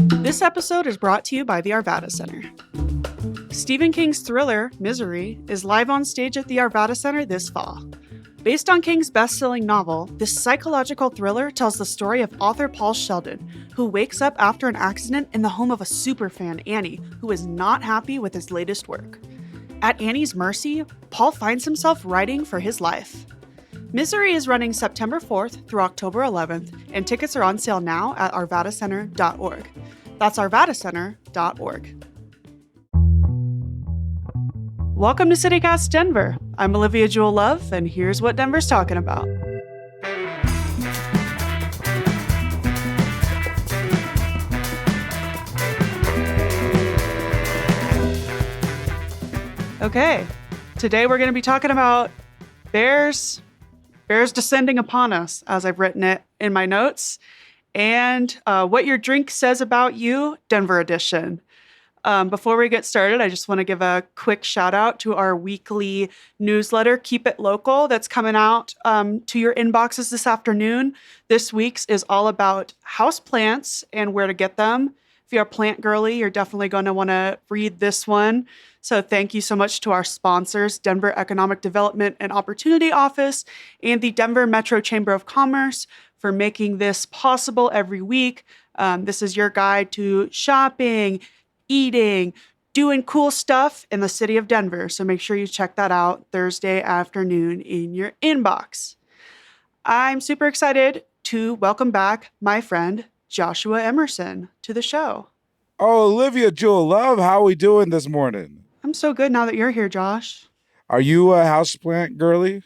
This episode is brought to you by the Arvada Center. Stephen King's thriller, Misery, is live on stage at the Arvada Center this fall. Based on King's best-selling novel, this psychological thriller tells the story of author Paul Sheldon, who wakes up after an accident in the home of a superfan, Annie, who is not happy with his latest work. At Annie's mercy, Paul finds himself writing for his life. Misery is running September 4th through October 11th, and tickets are on sale now at arvadacenter.org. That's arvadacenter.org. Welcome to CityCast Denver. I'm Olivia Jewel Love, and here's what Denver's talking about. Okay, today we're going to be talking about bears descending upon us, as I've written it in my notes, and what your drink says about you, Denver edition. Before we get started, I just want to give a quick shout out to our weekly newsletter, Keep It Local, that's coming out to your inboxes this afternoon. This week's is all about houseplants and where to get them. If you're a plant girly, you're definitely going to want to read this one. So thank you so much to our sponsors, Denver Economic Development and Opportunity Office and the Denver Metro Chamber of Commerce, for making this possible every week. This is your guide to shopping, eating, doing cool stuff in the city of Denver. So make sure you check that out Thursday afternoon in your inbox. I'm super excited to welcome back my friend Joshua Emerson to the show. Oh, Olivia Jewel Love, how are we doing this morning? I'm so good now that you're here, Josh. Are you a houseplant girly?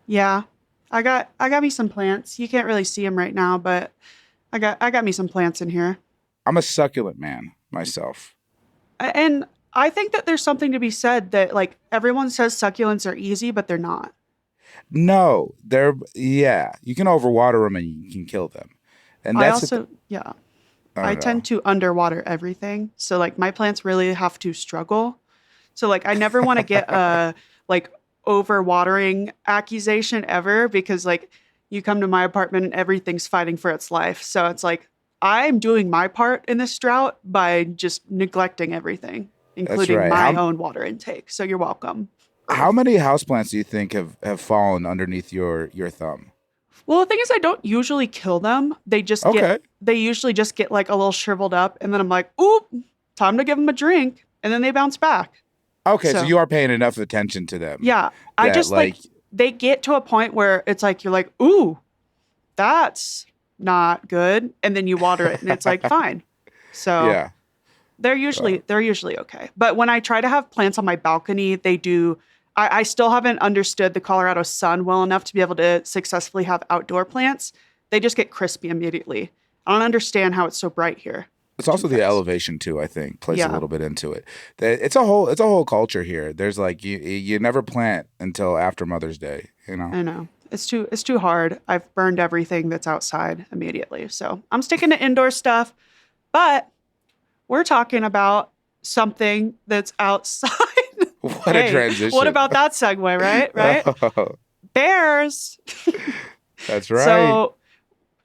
Yeah, I got me some plants. You can't really see them right now, but I got me some plants in here. I'm a succulent man myself. And I think that there's something to be said that, like, everyone says succulents are easy, but they're not. No, you can overwater them and you can kill them. And that's I tend to underwater everything. So, like, my plants really have to struggle. So, like, I never want to get a, like, overwatering accusation ever, because, like, you come to my apartment and everything's fighting for its life. So it's like, I'm doing my part in this drought by just neglecting everything, including my own water intake. So you're welcome. How many houseplants do you think have fallen underneath your thumb? Well, the thing is, I don't usually kill them. They usually just get like a little shriveled up, and then I'm like, oop, time to give them a drink. And then they bounce back. Okay, so you are paying enough attention to them. Yeah. I just like they get to a point where it's like, you're like, ooh, that's not good. And then you water it and it's like, fine. So yeah. They're usually okay. But when I try to have plants on my balcony, I still haven't understood the Colorado sun well enough to be able to successfully have outdoor plants. They just get crispy immediately. I don't understand how it's so bright here. It's also the elevation too, I think, plays a little bit into it. It's a whole culture here. There's like you never plant until after Mother's Day, you know. I know. It's too hard. I've burned everything that's outside immediately. So I'm sticking to indoor stuff. But we're talking about something that's outside. What a transition. What about that segue, right? Oh. Bears. That's right. So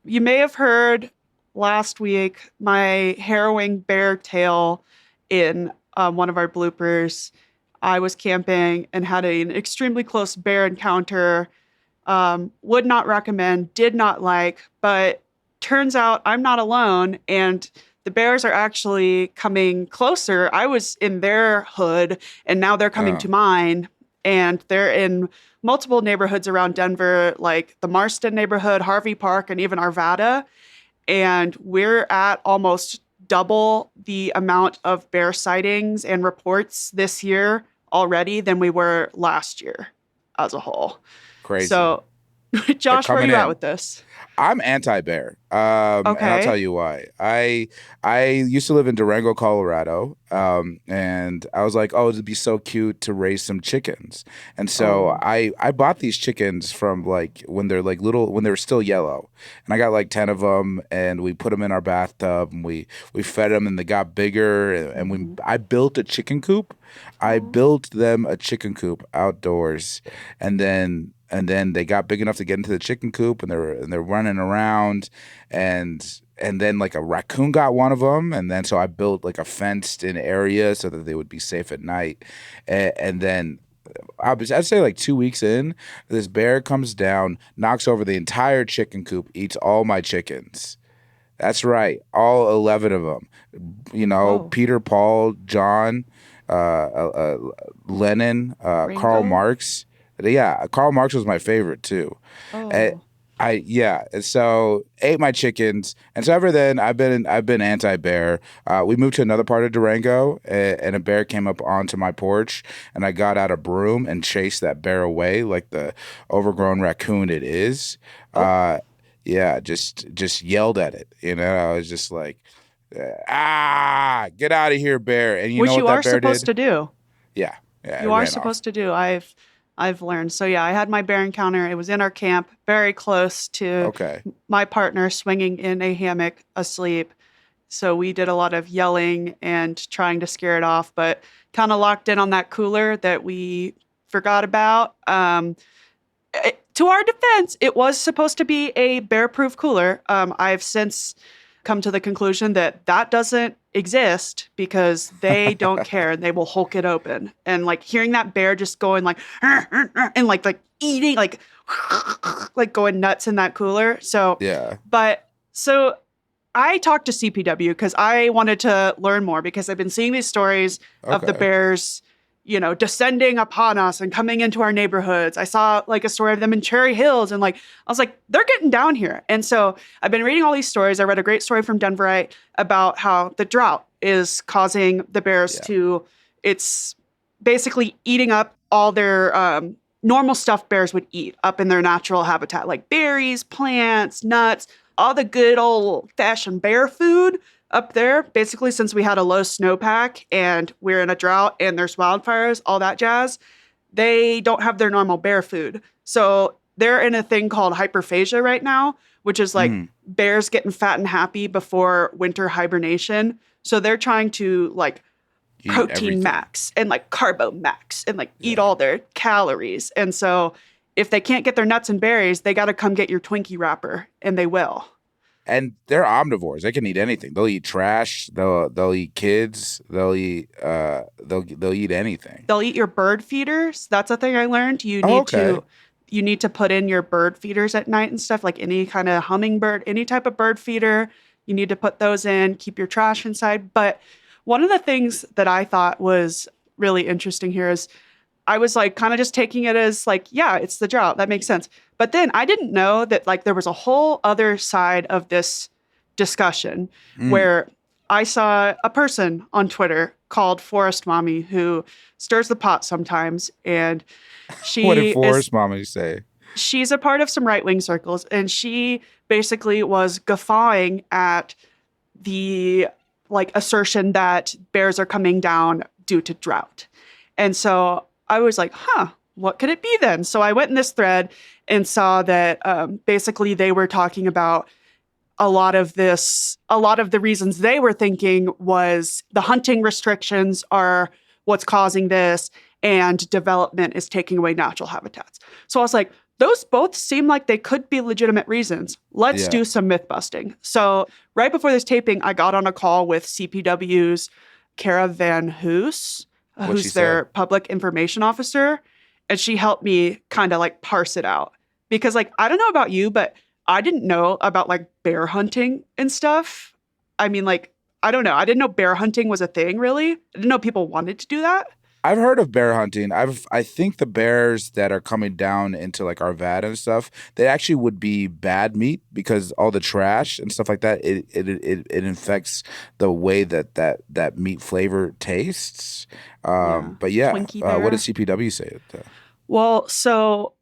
you may have heard last week my harrowing bear tale in one of our bloopers. I was camping and had an extremely close bear encounter. Would not recommend, did not like, but turns out I'm not alone, and the bears are actually coming closer. I was in their hood, and now they're coming to mine, and they're in multiple neighborhoods around Denver, like the Marston neighborhood, Harvey Park, and even Arvada. And we're at almost double the amount of bear sightings and reports this year already than we were last year as a whole. Crazy. So, Josh, where are you at with this? I'm anti-bear. And I'll tell you why. I used to live in Durango, Colorado, and I was like, oh, it'd be so cute to raise some chickens. And so I bought these chickens from like when they're like little, when they were still yellow. And I got like 10 of them, and we put them in our bathtub, and we fed them, and they got bigger. And I built a chicken coop. I built them a chicken coop outdoors, and then And then they got big enough to get into the chicken coop, and they're running around, and then like a raccoon got one of them, and then so I built like a fenced in area so that they would be safe at night, and then I'd say like 2 weeks in, this bear comes down, knocks over the entire chicken coop, eats all my chickens. That's right, all 11 of them. Whoa. Peter, Paul, John, uh, uh, Lenin, Karl Ringo? Marx. Yeah, Karl Marx was my favorite too. Oh. And so ate my chickens, and so ever then I've been anti-bear. We moved to another part of Durango, and a bear came up onto my porch, and I got out a broom and chased that bear away like the overgrown raccoon it is. Oh. Yeah, just yelled at it. I was just like, get out of here, bear! And you Which know you what are that bear supposed did? to do. Yeah, yeah, it You are ran off. supposed to do. I've learned. So yeah, I had my bear encounter. It was in our camp, very close to Okay, my partner swinging in a hammock asleep. So we did a lot of yelling and trying to scare it off, but kind of locked in on that cooler that we forgot about. To our defense, it was supposed to be a bear-proof cooler. I've since come to the conclusion that that doesn't exist because they don't care. They will Hulk it open. And like hearing that bear just going like and like eating like going nuts in that cooler. yeah, So I talked to CPW because I wanted to learn more because I've been seeing these stories of the okay, bears, descending upon us and coming into our neighborhoods. I saw like a story of them in Cherry Hills, and like I was like, they're getting down here. And so I've been reading all these stories. I read a great story from Denverite about how the drought is causing the bears yeah. it's basically eating up all their normal stuff bears would eat up in their natural habitat, like berries, plants, nuts, all the good old fashioned bear food up there. Basically, since we had a low snowpack and we're in a drought and there's wildfires, all that jazz, they don't have their normal bear food. So they're in a thing called hyperphagia right now, which is like Mm. bears getting fat and happy before winter hibernation. So they're trying to like Eat protein everything. max and like carbo max and like eat Yeah. all their calories. And so if they can't get their nuts and berries, they got to come get your Twinkie wrapper, and they will. And they're omnivores. They can eat anything. They'll eat trash. They'll eat kids. They'll eat anything. They'll eat your bird feeders. That's a thing I learned. Oh, okay. You need to put in your bird feeders at night and stuff, like any kind of hummingbird, any type of bird feeder. You need to put those in, keep your trash inside. But one of the things that I thought was really interesting here is I was like kind of just taking it as like, yeah, it's the drought. That makes sense. But then I didn't know that like there was a whole other side of this discussion Mm. where I saw a person on Twitter called Forest Mommy who stirs the pot sometimes. And What did she Forrest Mommy say? she's a part of some right-wing circles. And she basically was guffawing at the like assertion that bears are coming down due to drought. And so I was like, what could it be then? So I went in this thread and saw that basically they were talking about a lot of the reasons they were thinking was the hunting restrictions are what's causing this, and development is taking away natural habitats. So I was like, those both seem like they could be legitimate reasons. Let's Yeah. do some myth busting. So right before this taping, I got on a call with CPW's Kara Van Hoos, What'd she who's their say? public information officer. And she helped me kind of like parse it out. Because like, I don't know about you, but I didn't know about like bear hunting and stuff. I mean, like, I don't know. I didn't know bear hunting was a thing, really. I didn't know people wanted to do that. I've heard of bear hunting. I think the bears that are coming down into like Arvada and stuff, they actually would be bad meat because all the trash and stuff like that, it infects the way that meat flavor tastes. Yeah. But yeah, Twinkie what bear. does CPW say? Well, so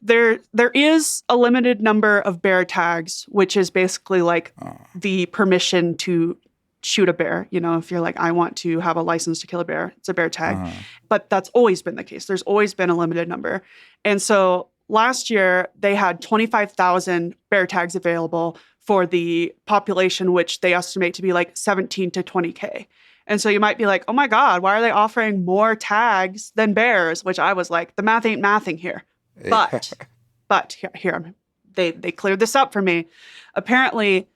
there is a limited number of bear tags, which is basically like Oh, the permission to shoot a bear. If you're like, I want to have a license to kill a bear, it's a bear tag. uh-huh. But that's always been the case. There's always been a limited number. And so last year they had 25,000 bear tags available for the population, which they estimate to be like 17 to 20K. And so you might be like, oh my God, why are they offering more tags than bears? Which I was like, the math ain't mathing here. But But they cleared this up for me. Apparently,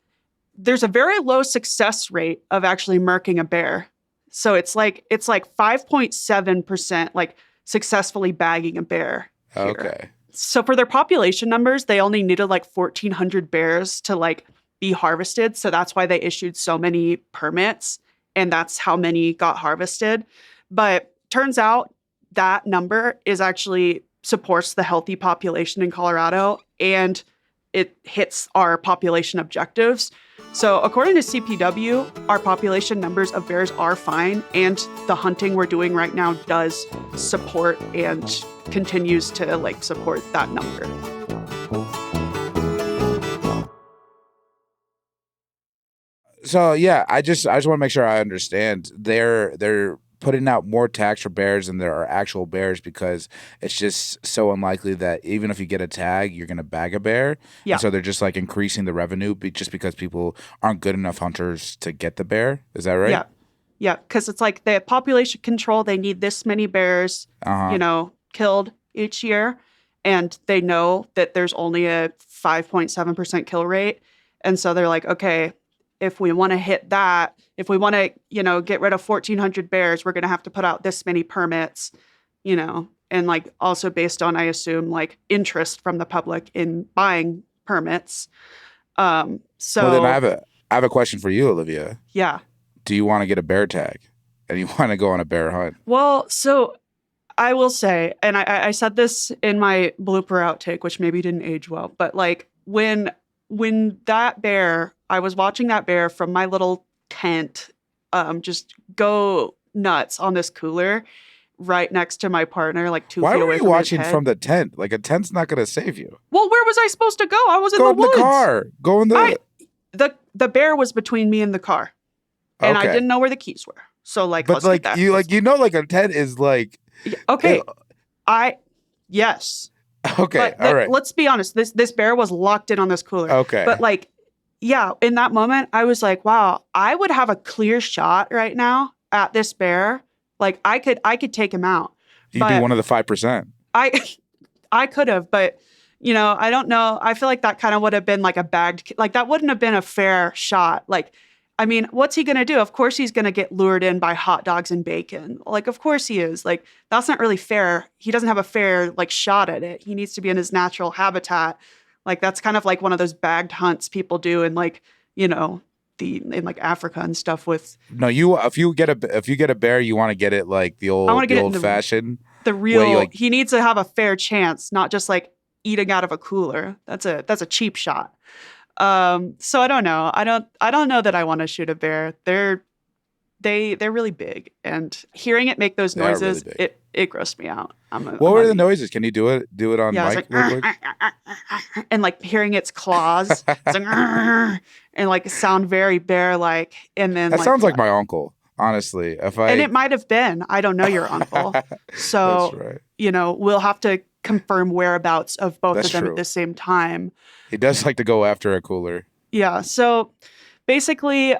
there's a very low success rate of actually murking a bear. So it's like 5.7% like successfully bagging a bear here. Okay. So for their population numbers, they only needed like 1,400 bears to like be harvested. So that's why they issued so many permits, and that's how many got harvested. But turns out that number is actually supports the healthy population in Colorado, and it hits our population objectives. So according to CPW, our population numbers of bears are fine, and the hunting we're doing right now does support and continues to like support that number. So yeah, I just want to make sure I understand. They're putting out more tax for bears than there are actual bears because it's just so unlikely that even if you get a tag, you're going to bag a bear. Yeah. And so they're just like increasing the revenue just because people aren't good enough hunters to get the bear. Is that right? Yeah. Yeah. Because it's like the population control, they need this many bears, killed each year. And they know that there's only a 5.7% kill rate. And so they're like, okay, if we want to hit that, if we want to, get rid of 1,400 bears, we're going to have to put out this many permits, and like also based on, I assume, like interest from the public in buying permits. So well, then I have a question for you, Olivia. Yeah. Do you want to get a bear tag and you want to go on a bear hunt? Well, so I will say, and I said this in my blooper outtake, which maybe didn't age well, but like when that bear, I was watching that bear from my little tent just go nuts on this cooler right next to my partner, like 2 feet away from Why were you watching his head. from the tent? Like a tent's not going to save you. Well, where was I supposed to go? I was in Go the in woods. the car. Go in the... The bear was between me and the car. And Okay. I didn't know where the keys were. So like, but let's like get that. like a tent is like... Okay. Yes. Okay. But All right. let's be honest. This bear was locked in on this cooler. Okay. But like, yeah, in that moment, I was like, wow, I would have a clear shot right now at this bear. Like I could take him out. You'd be one of the 5%. I could have, but I don't know. I feel like that kind of would have been like a bagged, like that wouldn't have been a fair shot. Like, I mean, what's he going to do? Of course he's going to get lured in by hot dogs and bacon. Like, of course he is. Like, that's not really fair. He doesn't have a fair like shot at it. He needs to be in his natural habitat. Like, that's kind of like one of those bagged hunts people do in like, in like Africa and stuff with. No, if you get a bear, you want to get it like the old fashioned. The real, he needs to have a fair chance, not just like eating out of a cooler. That's a cheap shot. So I don't know. I don't know that I want to shoot a bear. They're really big, and hearing it make those noises, really it grossed me out. What were the noises? Can you do it on mic? Like, and like hearing its claws, it's like, and like sound very bear-like. And then that sounds like my uncle, honestly. And it might have been. I don't know your uncle, so that's right. We'll have to confirm whereabouts of both That's of them true. at the same time. He does like to go after a cooler. Yeah. So basically,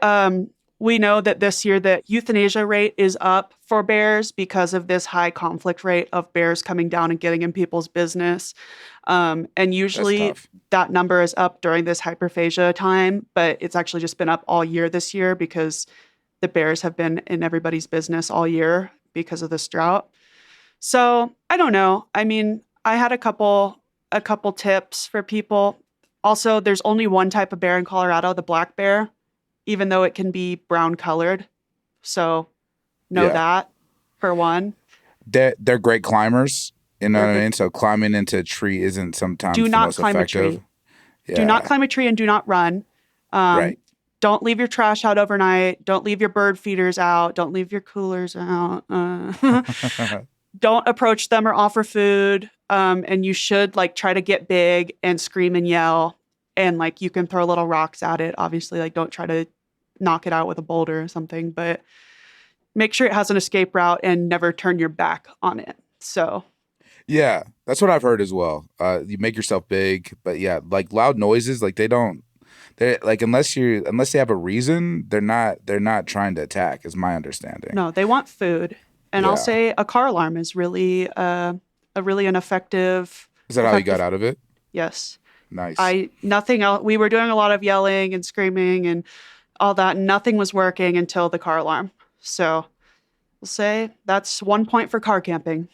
we know that this year the euthanasia rate is up for bears because of this high conflict rate of bears coming down and getting in people's business. And usually that number is up during this hyperphagia time, but it's actually just been up all year this year because the bears have been in everybody's business all year because of this drought. So I don't know. I mean, I had a couple tips for people. Also, there's only one type of bear in Colorado, the black bear, even though it can be brown colored. So know that for one. They're great climbers. You know what I mean? So climbing into a tree isn't sometimes the most effective. Do not climb a tree. Yeah. Do not climb a tree and do not run. Right. Don't leave your trash out overnight. Don't leave your bird feeders out. Don't leave your coolers out. Don't approach them or offer food. And you should like try to get big and scream and yell. And like you can throw little rocks at it. Obviously, like don't try to knock it out with a boulder or something, but make sure it has an escape route and never turn your back on it. So yeah, that's what I've heard as well. You make yourself big, but yeah, like loud noises, like they're like unless they have a reason, they're not trying to attack, is my understanding. No, they want food. And I'll say a car alarm is really an effective. Is that how you got out of it? Yes. Nice. Nothing else. We were doing a lot of yelling and screaming and all that. Nothing was working until the car alarm. So we'll say that's 1 point for car camping.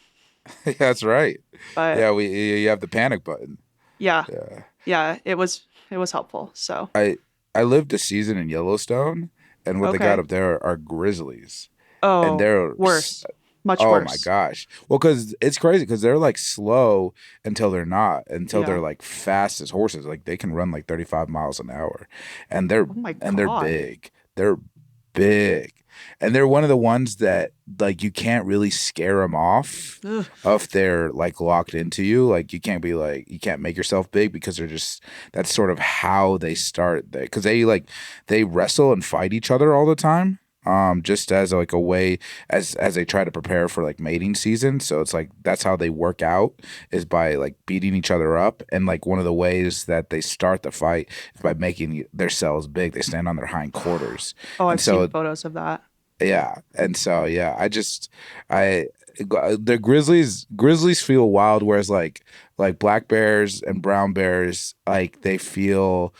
That's right. But Yeah, you have the panic button. yeah, Yeah. yeah, it was helpful. So I lived a season in Yellowstone, and what they got okay. up there are grizzlies, and Oh, worse, much oh my worse. gosh. Well, because it's crazy because they're like slow until they're not, until Yeah. they're like fast as horses. Like they can run like 35 miles an hour, and Oh my they're God. big. They're big, and they're one of the ones that like you can't really scare them off Ugh. if they're like locked into you. Like you can't make yourself big because they're just that's sort of how they start. Because they wrestle and fight each other all the time. Just as like a way as they try to prepare for like mating season. So it's like that's how they work out is by like beating each other up. And like one of the ways that they start the fight is by making their cells big. They stand on their hind quarters. Oh, And I've seen so photos of that. yeah, and so yeah, I the Grizzlies feel wild, whereas like black bears and brown bears like they feel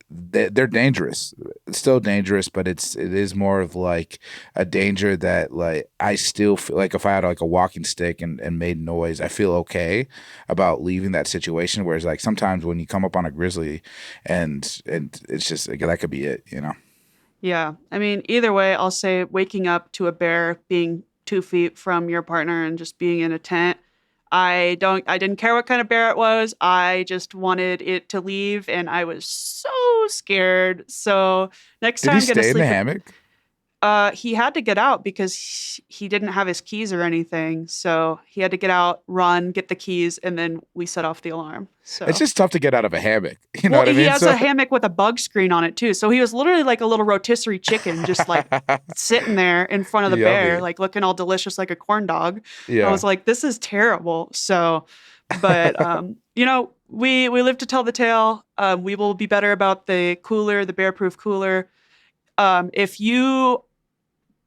they're dangerous. It's still dangerous, but it is more of like a danger that like I still feel like if I had like a walking stick and made noise, I feel okay about leaving that situation. Whereas like sometimes when you come up on a grizzly and it's just like, that could be it, you know. Yeah. I mean, either way, I'll say waking up to a bear being 2 feet from your partner and just being in a tent. I didn't care what kind of bear it was. I just wanted it to leave and I was so scared. So next Did he time, gonna stay in the sleep. hammock? He had to get out because he didn't have his keys or anything. So he had to get out, run, get the keys, and then we set off the alarm. It's So, just tough to get out of a hammock. You know well, what I he mean? has So a hammock with a bug screen on it too. So he was literally like a little rotisserie chicken, just like sitting there in front of the bear, yummy. like looking all delicious like a corn dog. I was Yeah. like, this is terrible. So, but we live to tell the tale. We will be better about the cooler, the bear proof cooler. If you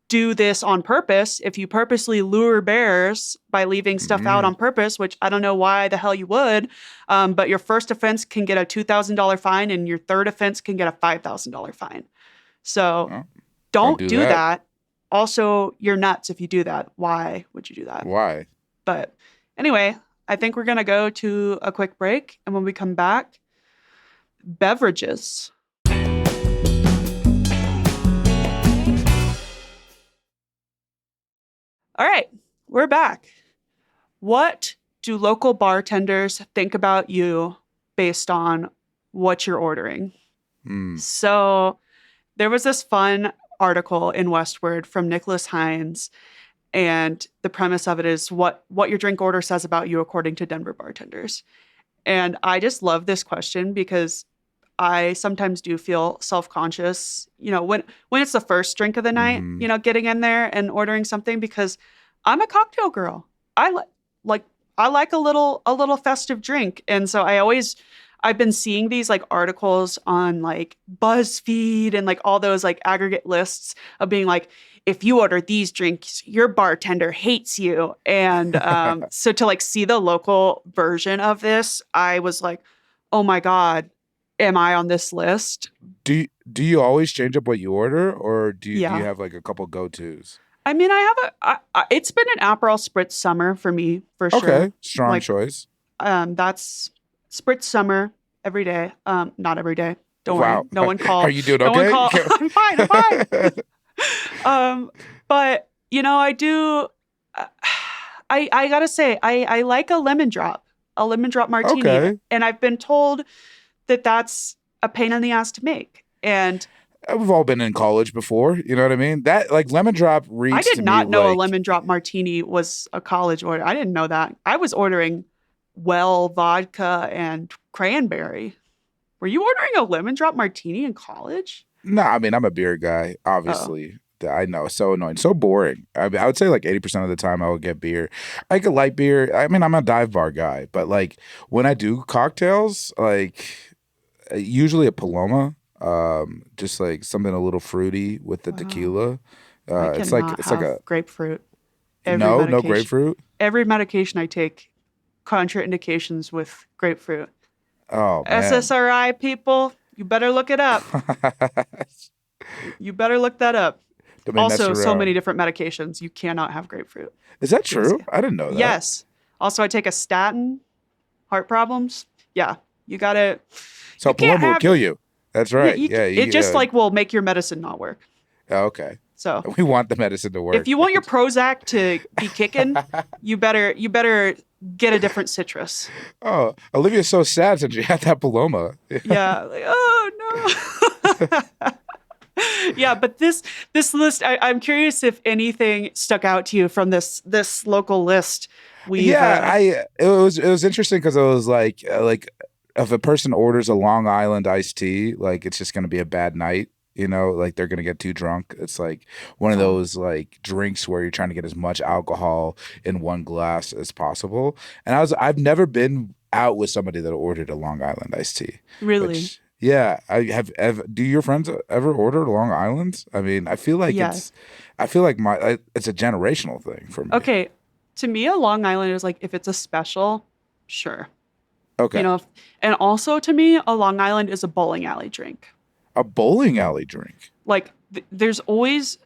do this on purpose, if you purposely lure bears by leaving stuff out Mm. on purpose, which I don't know why the hell you would, but your first offense can get a $2,000 fine and your third offense can get a $5,000 fine. So Well, don't don't do do that. that. Also, you're nuts if you do that. Why would you do that? Why? But anyway, I think we're going to go to a quick break. And when we come back, beverages. All right, we're back. What do local bartenders think about you based on what you're ordering? Mm. So there was this fun article in Westward from Nicholas Hines, and the premise of it is what your drink order says about you according to Denver bartenders. And I just love this question because I sometimes do feel self-conscious, when it's the first drink of the night, Hmm. getting in there and ordering something because I'm a cocktail girl. I like I like a little festive drink. And so I've been seeing these like articles on like BuzzFeed and like all those like aggregate lists of being like, if you order these drinks, your bartender hates you. And so to like see the local version of this, I was like, oh my God, am I on this list? Do you always change up what you order, or do you Yeah. have like a couple go tos? I mean, it's been an Aperol Spritz summer for me, for sure. Okay, strong Like, choice. that's Spritz summer every day. Not every day. Don't worry. Wow. No one Are call. you doing No one okay? call. I'm fine. I'm fine. But I do. uh, I gotta say, I like a lemon drop martini, Okay. and I've been told that that's a pain in the ass to make. And We've all been in college before. You know what I mean? That like lemon drop I reads did to me not know a like lemon drop martini was a college order. I didn't know that. I was ordering well vodka and cranberry. Were you ordering a lemon drop martini in college? no. I mean, I'm a beer guy, Oh, obviously. I know, so annoying, so boring. I would say like 80% of the time I would get beer. I like a light beer. I mean, I'm a dive bar guy, but like when I do cocktails, like usually a Paloma, just like something a little fruity with the wow. tequila. I It's cannot like have a grapefruit. Every no medication, grapefruit. every medication I take, contraindications with grapefruit. Oh man. SSRI people, you better look it up. You better look that up. Don't make mess Also, so many around. different medications. You cannot have grapefruit. Is that Yes. true? I didn't know that. Yes. Also, I take a statin, heart problems. Yeah. You got to, So you can't Paloma will have, kill you. That's right. you, Yeah. it You, just like will make your medicine not work. okay. So We want the medicine to if work. you want your Prozac to be kicking, you better get a different citrus. Oh, Olivia's so sad since you had that Paloma. Yeah. Like, oh no. Yeah, but this list, I'm curious if anything stuck out to you from this local list. We've Yeah, it was interesting because it was like if a person orders a Long Island iced tea, like it's just gonna be a bad night. Like they're gonna get too drunk. It's like one of oh, those like drinks where you're trying to get as much alcohol in one glass as possible. And I've never been out with somebody that ordered a Long Island iced tea, really. which yeah, I have. Do your friends ever order Long Island? I mean, Yeah. I feel like it's a generational thing for me. Okay. To me, a Long Island is like if it's a special, sure. Okay. And also to me, a Long Island is a bowling alley drink. A bowling alley drink. Like there's always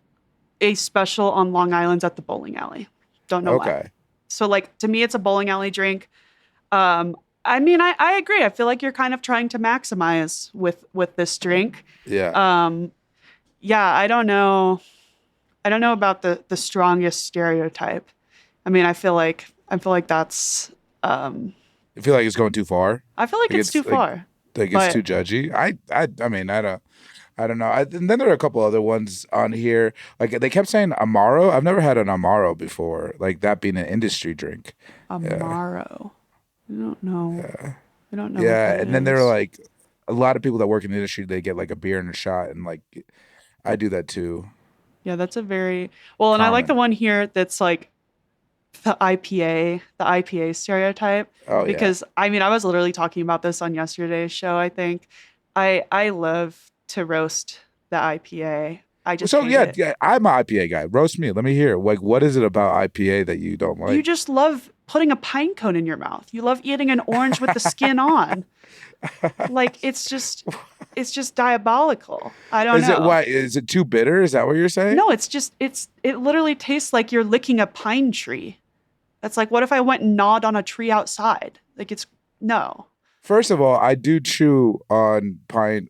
a special on Long Island's at the bowling alley. Don't know why. Okay. So like to me, it's a bowling alley drink. I mean, I agree. I feel like you're kind of trying to maximize with this drink. Yeah. Yeah, I don't know. I don't know about the strongest stereotype. I mean, I feel like that's I feel like it's going too far. I feel like it's too far. Like it's But too judgy. I mean, I don't know. And then there are a couple other ones on here. Like they kept saying Amaro. I've never had an Amaro before. Like that being an industry drink. Yeah. Amaro. I don't know. I don't know what Yeah. that And then there are is. like a lot of people that work in the industry, they get like a beer and a shot, and like I do that too. Yeah, that's a very well, and I like the Common. one here that's like the IPA stereotype Oh yeah. because I mean I was literally talking about this on yesterday's show. I think I love to roast the IPA. I just So hate yeah, it. yeah, I'm an IPA guy. Roast me. Let me hear. Like, what is it about IPA that you don't You like? just love putting a pine cone in your mouth. You love eating an orange with the skin on. Like it's just diabolical. I don't Is it know. why? Is it too bitter? Is that what you're saying? No, it literally tastes like you're licking a pine tree. That's like what if I went and gnawed on a tree outside? Like it's no. First of all, I do chew on pine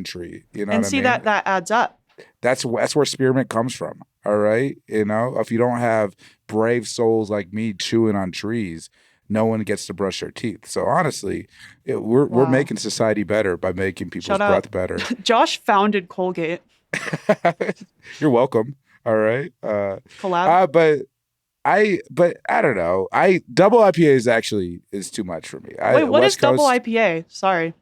tree. You know And what I see mean? that adds up. That's where spearmint comes from. All right, if you don't have brave souls like me chewing on trees, no one gets to brush their teeth. So honestly, we're Wow. making society better by making people's Shout out. breath better. Josh founded Colgate. You're welcome. All right. Collab. But I don't know. I double IPA is too much for me. Wait, what is West double Coast IPA? Sorry.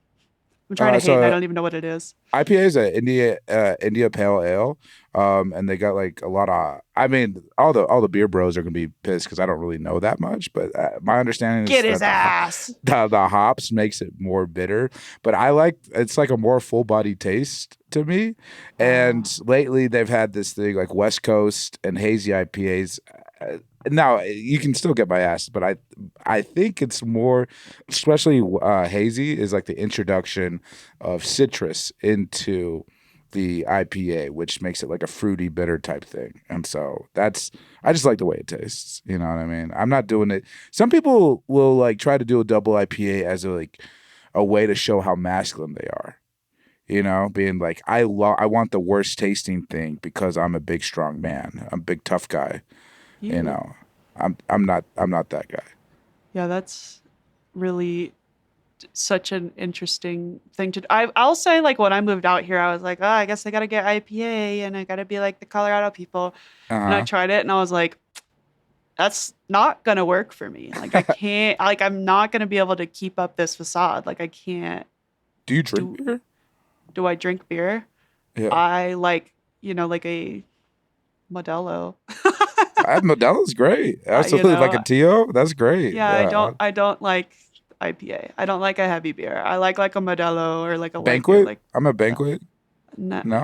I'm trying to hate and I so don't even know what it is. IPA is a India Pale Ale, and they got like a lot of. I mean, all the beer bros are gonna be pissed because I don't really know that much. But my understanding is Get that his ass. the hops makes it more bitter. But it's like a more full body taste to me. Oh. And lately they've had this thing like West Coast and hazy IPAs. Now you can still get my ass, but I think it's more, especially hazy, is like the introduction of citrus into the IPA, which makes it like a fruity bitter type thing. And so I just like the way it tastes. You know what I mean? I'm not doing it. Some people will like try to do a double IPA as a way to show how masculine they are. Being like I want the worst tasting thing because I'm a big strong man. I'm a big tough guy. You You know, I'm not that guy. yeah, that's really such an interesting thing to do. I'll say like when I moved out here, I was like, oh, I guess I gotta get IPA and I gotta be like the Colorado people. And I Uh tried it and I was like, that's not gonna work for me. Like I can't like I'm not gonna be able to keep up this facade. Like I can't Do you drink do beer? do I drink beer? Yeah, I like, like a Modelo. Modelo's great. You Absolutely, like a know, Tio. That's great. yeah, Yeah, I don't like IPA. I don't like a heavy beer. I like a Modelo or like a light beer. banquet. Like I'm a no, banquet. no, No,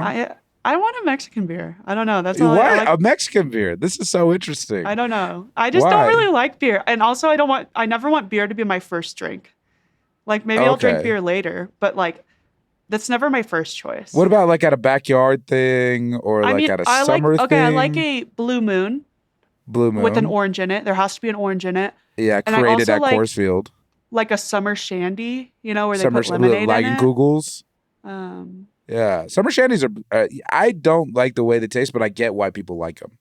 I want a Mexican beer. I don't know. That's all I why like. a Mexican beer? This is so I interesting. don't know. I just don't Why? really like beer. And also I never want beer to be my first drink. Like maybe I'll drink Okay. beer later, but like that's never my first choice. What about like at a backyard thing or I like mean, at a summer I like thing? a Blue Moon Blue with an Moon. orange in it. There has to be an orange in it. Yeah, And I created also at Coors like a summer shandy, where they Summer put lemonade in it. Kugels. Um, Yeah, summer shandies are. I don't like the way they taste, but I get why people like them.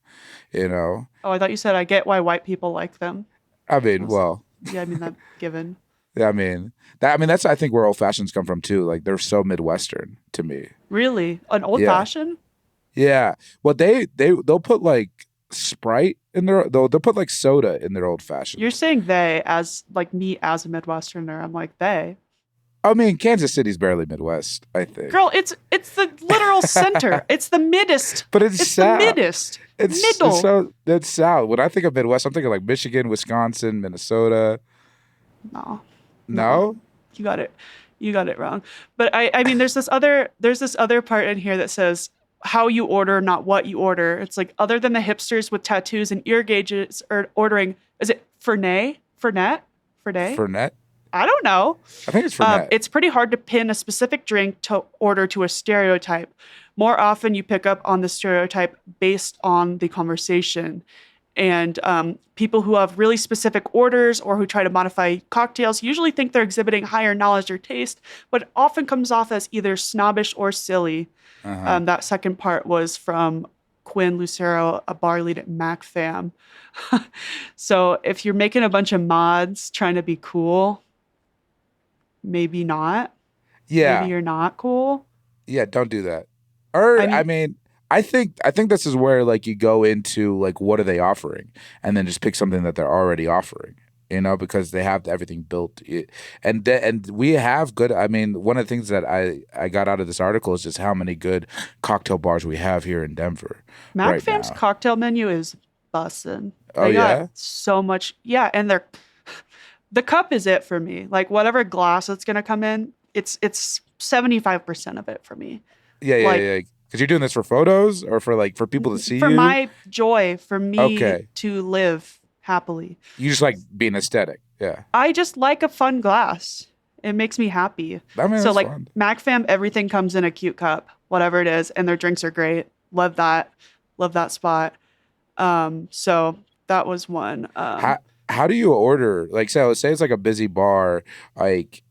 You know, oh, I thought you said I get why white people like them. I mean, That's- well, yeah, I mean that given. I mean that. I mean that's I think where old fashions come from too. Like they're so Midwestern to me. Really? An old Yeah, fashioned? yeah. Well, they'll put like Sprite in their. They'll put like soda in their old You're fashions. saying they as like me as a Midwesterner. I'm like they. I mean, Kansas City's barely Midwest. I think, Girl, it's the literal center. It's the middest. but it's It's the South. middest. It's Middle. so that's South. When I think of Midwest, I'm thinking like Michigan, Wisconsin, Minnesota. No. No. No. You got it. You got it wrong. But I mean there's this other part in here that says how you order, not what you order. It's like other than the hipsters with tattoos and ear gauges are ordering, is it Fernet? Fernet? Fernet? Fernet. I don't know. I think it's Fernet. It's pretty hard to pin a specific drink to order to a stereotype. More often, you pick up on the stereotype based on the conversation. And people who have really specific orders or who try to modify cocktails usually think they're exhibiting higher knowledge or taste, but it often comes off as either snobbish or silly. Uh-huh. That second part was from Quinn Lucero, a bar lead at MacFam. So if you're making a bunch of mods trying to be cool, maybe not. Maybe Yeah. you're not cool. Yeah, don't do that. Or I I mean, mean, I think this is where like you go into like what are they offering and then just pick something that they're already offering. Because they have everything built, and we have good. I mean, one of the things that I got out of this article is just how many good cocktail bars we have here in Denver right MacFam's now. cocktail menu is bussin'. Oh They got yeah, so much. Yeah, and the cup is it for me. Like whatever glass it's gonna come in, it's 75% of it for me. yeah, yeah, Like yeah. Because you're doing this for photos or for people to see for you. my joy, for me Okay, to live happily. you just like being aesthetic. Yeah, I just like a fun glass. It makes me happy. I mean So that's like fun. MacFam, everything comes in a cute cup, whatever it is, and their drinks are great. Love that. Love that spot. So that was one. How do you order? Like, so say it's like a busy bar, like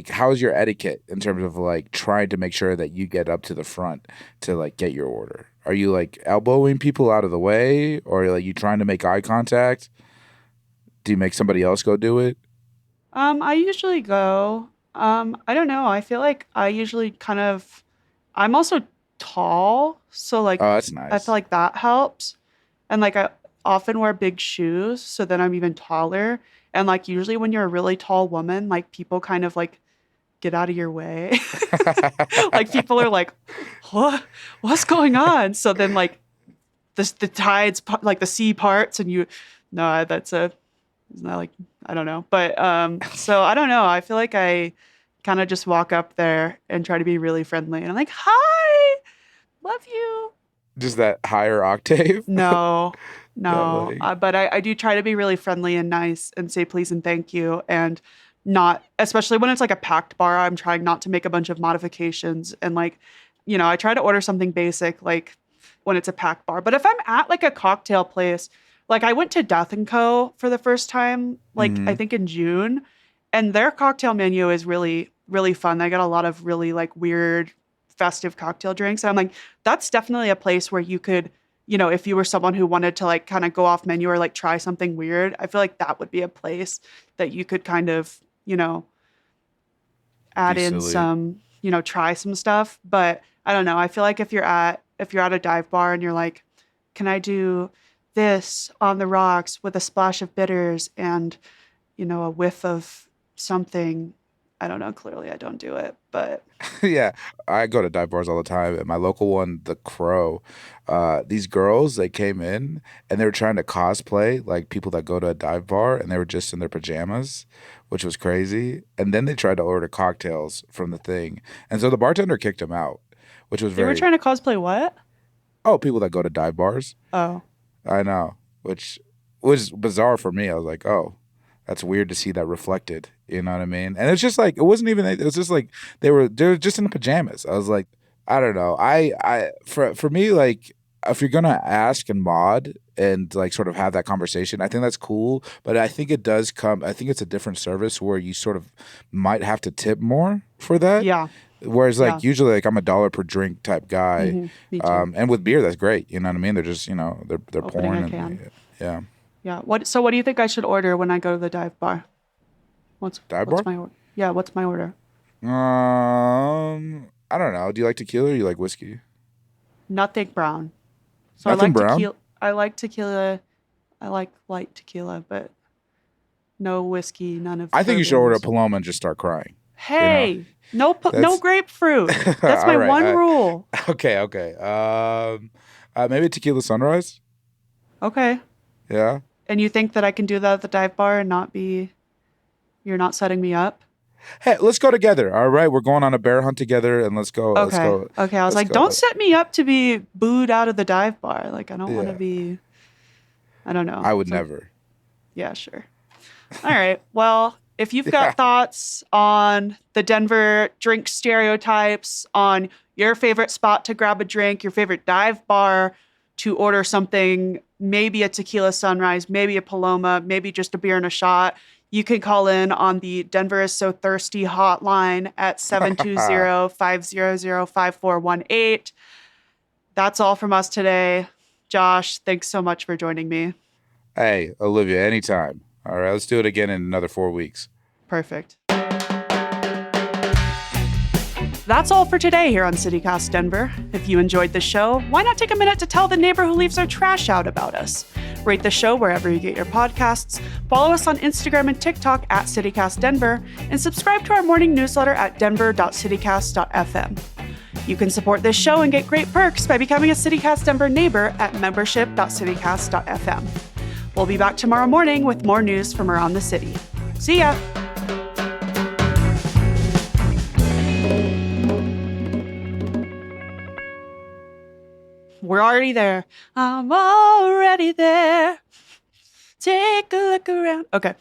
how's your etiquette in terms of like trying to make sure that you get up to the front to like get your order? Are you like elbowing people out of the way, or like you trying to make eye contact? Do you make somebody else go do it? I usually go. I don't know. I feel like I usually I'm also tall, so like Oh, that's I feel nice. like that helps. And like I often wear big shoes, so then I'm even taller. And like usually when you're a really tall woman, like people kind of like get out of your way. Like people are like, what's going on? So then like the tides like the sea parts and you no, that's a isn't that like I don't know. But so I don't know. I feel like I kind of just walk up there and try to be really friendly. And I'm like, "Hi. Love you." Just that higher octave. No. That No. like, But I do try to be really friendly and nice and say please and thank you and not especially when it's like a packed bar, I'm trying not to make a bunch of modifications and like, I try to order something basic like when it's a packed bar. But if I'm at like a cocktail place, like I went to Death and Co for the first time, like I mhm. think in June, and their cocktail menu is really, really fun. They got a lot of really like weird, festive cocktail drinks. And I'm like, that's definitely a place where you could, if you were someone who wanted to like kind of go off menu or like try something weird, I feel like that would be a place that you could kind of, Be add in silly. some, try some stuff. But I don't know. I feel like if you're at a dive bar and you're like, can I do this on the rocks with a splash of bitters and, a whiff of something? I don't know. Clearly I don't do it, but Yeah, I go to dive bars all the time. At my local one, the Crow, these girls they came in and they were trying to cosplay like people that go to a dive bar, and they were just in their pajamas, which was crazy. And then they tried to order cocktails from the thing, and so the bartender kicked them out, which was they were very trying to cosplay what? people that go to dive bars. Oh, I know, which was bizarre for me. I was like, oh. that's weird to see that reflected. You know what I mean? And it's just like, it wasn't even, it was just like, they were just in the pajamas. I was like, I don't know. For me, like, if you're gonna ask and mod and like sort of have that conversation, I think that's cool. But I think it does come. I think it's a different service where you sort of might have to tip more for that. Yeah. Whereas Yeah. like usually like I'm a dollar per drink type guy, Me too. and with beer that's great. You know what I mean? They're just they're Opening pouring a and can. yeah. Yeah. So what do you think I should order when I go to the dive bar? Dive What's bar? my order? Yeah, what's my order? I don't know. Do you like tequila or you like whiskey? Nothing brown. So I Nothing like brown. tequila. I like tequila. I like light tequila, but no whiskey, none of I think you should order a bourbons. Paloma and just start crying. Hey, no That's grapefruit. That's my all right. one rule. Okay. Maybe tequila sunrise. Okay. Yeah. And you think that I can do that at the dive bar and you're not setting me up? Hey, let's go together. All right, we're going on a bear hunt together, and let's go. Let's Okay. go. Okay. I was Let's like, go. don't set me up to be booed out of the dive bar. Like, I don't want to Yeah. be, I don't know. I would So- never. Yeah, sure. All right. Well, if you've got thoughts on the Denver drink stereotypes, on your favorite spot to grab a drink, your favorite dive bar to order something, maybe a tequila sunrise, maybe a Paloma, maybe just a beer and a shot, you can call in on the Denver is So Thirsty hotline at 720-500-5418. That's all from us today. Josh, thanks so much for joining me. Hey, Olivia, anytime. All right, let's do it again in another 4 weeks. Perfect. That's all for today here on CityCast Denver. If you enjoyed the show, why not take a minute to tell the neighbor who leaves their trash out about us? Rate the show wherever you get your podcasts, follow us on Instagram and TikTok at CityCast Denver, and subscribe to our morning newsletter at denver.citycast.fm. You can support this show and get great perks by becoming a CityCast Denver neighbor at membership.citycast.fm. We'll be back tomorrow morning with more news from around the city. See ya! We're already there. I'm already there. Take a look around. Okay.